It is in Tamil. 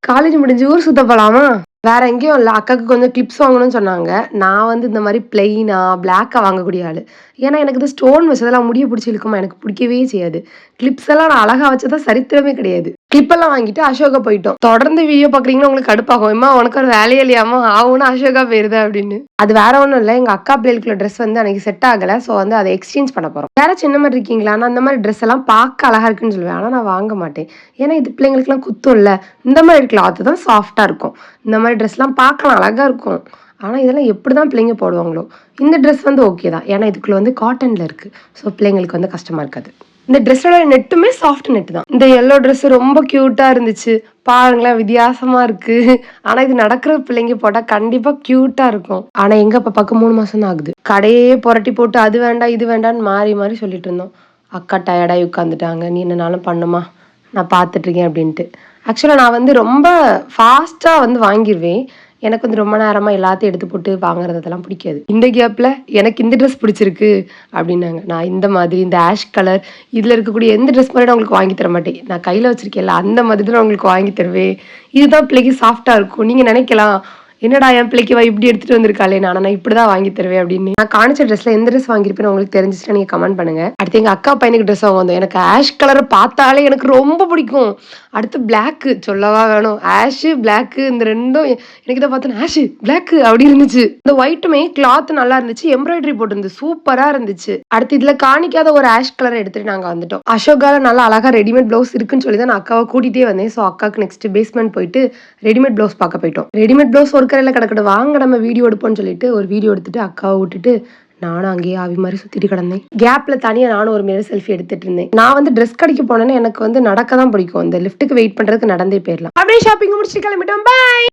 காலேஜ் முடிஞ்சு ஊர் சுத்த போலாமா? வேற எங்கேயும் இல்ல. அக்காக்கு கொஞ்சம் கிளிப்ஸ் வாங்கணும்னு சொன்னாங்க. நான் வந்து இந்த மாரி பிளெயினா, பிளாக்கா வாங்கக்கூடிய ஆளு. ஏன்னா எனக்கு இந்த ஸ்டோன் வச்சதெல்லாம் முடிய பிடிச்சு இழுக்குமா, எனக்கு பிடிக்கவே செய்யாது. கிளிப்ஸ் எல்லாம் நான் அழகா வச்சதா சரித்திரமே கிடையாது. கிளிப்பெல்லாம் வாங்கிட்டு அசோகா போயிட்டோம். தொடர்ந்து வீடியோ பார்க்குறீங்கன்னா உங்களுக்கு கடுப்பாகும். "எம்மா உனக்கு ஒரு வேலையே இல்லையாம்மா? ஆவுன்னா அசோகா போயிருத" அப்படின்னு. அது வேற ஒண்ணும் இல்ல. எங்க அக்கா பிள்ளைகளுக்குள்ள ட்ரெஸ் வந்து அன்னைக்கு செட் ஆகல. ஸோ வந்து அத எக்ஸ்சேஞ்ச் பண்ண போறோம். யாராச்சும் இந்த மாரி இருக்கீங்களா? நான் அந்த மாரி ட்ரெஸ் எல்லாம் பார்க்க அழகா இருக்குன்னு சொல்லுவேன். ஆனா நான் வாங்க மாட்டேன். ஏன்னா இது பிள்ளைங்களுக்குலாம் குத்தும்ல. இந்த மாரி கிளாத் தான் சாஃப்ட்டா இருக்கும். இந்த மாரி ட்ரெஸ்லாம் பார்க்கலாம் அழகா இருக்கும். ஆனா இதெல்லாம் எப்படிதான் பிள்ளைங்க போடுவாங்களோ? இந்த ட்ரெஸ் வந்து ஓகே தான். ஏன்னா இதுக்குள்ள வந்து காட்டன்ல இருக்கு. ஸோ பிள்ளைங்களுக்கு வந்து கஷ்டமா இருக்காது. இந்த ட்ரெஸ்ஸோட நெட்டுமே சாஃப்ட் நெட் தான். இந்த எல்லோ ட்ரெஸ் ரொம்ப கியூட்டா இருந்துச்சு. பாருங்களேன் வித்தியாசமா இருக்கு. ஆனா இது நடக்கிற பிள்ளைங்க போட்டா கண்டிப்பா கியூட்டா இருக்கும். ஆனா எங்க பாப்பாக்கு 3 மாசம் தான் ஆகுது. கடையே புரட்டி போட்டு அது வேண்டாம், இது வேண்டான்னு மாறி மாறி சொல்லிட்டு இருந்தோம். அக்கா டயர்டாயி உட்காந்துட்டாங்க. "நீ என்னனாலும் பண்ணுமா, நான் பார்த்துட்டு இருக்கேன்" அப்படின்ட்டு. ஆக்சுவலா நான் வந்து ரொம்ப ஃபாஸ்ட்டா வந்து வாங்கிருவேன். எனக்கு வந்து ரொம்ப நேரமா எல்லாத்தையும் எடுத்து போட்டு வாங்குறதெல்லாம் பிடிக்காது. இந்த கேப்ல எனக்கு இந்த ட்ரெஸ் பிடிச்சிருக்கு அப்டின்னாங்க. நான் இந்த மாதிரி இந்த ஆஷ் கலர் இதுல இருக்கக்கூடிய எந்த ட்ரெஸ் மாரி நான் உங்களுக்கு வாங்கி தர மாட்டேன். நான் கையில வச்சிருக்கேன்ல அந்த மாதிரி தான் உங்களுக்கு வாங்கி தருவேன். இதுதான் பிள்ளைக்கு சாஃப்ட்டா இருக்கும். நீங்க நெனைக்கலாம், என்னடா என் பிள்ளைக்கு இவ இப்டி எடுத்துட்டு வந்திருக்காளே! நான் இப்படிதான் வாங்கி தருவேன் அப்டின்னு. நான் காணிச்ச ட்ரெஸ்ல எந்த ட்ரெஸ் வாங்கியிருப்பேன்னு உங்களுக்கு தெரிஞ்சுச்சுன்னா நீங்க கமெண்ட் பண்ணுங்க. அடுத்து எங்க அக்கா பையனுக்கு ட்ரெஸ் வாங்க வந்தோம். எனக்கு ஆஷ் கலர பார்த்தாலே எனக்கு ரொம்ப பிடிக்கும். அடுத்து பிளாக் சொல்லவா வேணும். ஆஷ், பிளாக் இந்த 2ம் எனக்கு இத பார்த்தோனே ஆஷ், பிளாக் அப்டி இருந்துச்சு. இந்த ஒயிட்டுமே கிளாத் நல்லா இருந்துச்சு. எம்ப்ராய்டரி போட்டிருந்து சூப்பரா இருந்துச்சு. அடுத்து இதுல காணிக்காத ஒரு ஆஷ் கலர் எடுத்துட்டு நாங்க வந்துட்டோம். அசோகால நல்லா அழகா ரெடிமேட் ப்ளவுஸ் இருக்குன்னு சொல்லி தான் நான் அக்காவ கூட்டிட்டே வந்தேன். சோ அக்காக்கு நெக்ஸ்ட் பேஸ்மெண்ட் போயிட்டு ரெடிமேட் ப்ளவுஸ் பார்க்க போயிட்டோம். ரெடிமேட் ப்ளவுஸ் ஒரு கடையில கிடக்கட்டும். வாங்க நம்ம வீடியோ எடுப்போம்னு சொல்லிட்டு ஒரு வீடியோ எடுத்துட்டு அக்காவ விட்டுட்டு நானும் அங்கேயே ஆவி மாரி சுத்திட்டு கிடந்தேன். கேப்ல தனியா நானும் ஒரு மிரர் செல்ஃபி எடுத்துட்டு இருந்தேன். நான் வந்து ட்ரெஸ் கடைக்கு போனேன்னா எனக்கு வந்து நடக்க தான் பிடிக்கும். இந்த லிஃப்ட்டுக்கு வெயிட் பண்றதுக்கு நடந்தே போயிரலாம். அப்படியே ஷாப்பிங் முடிச்சுட்டு கிளம்பிட்டோம். பை.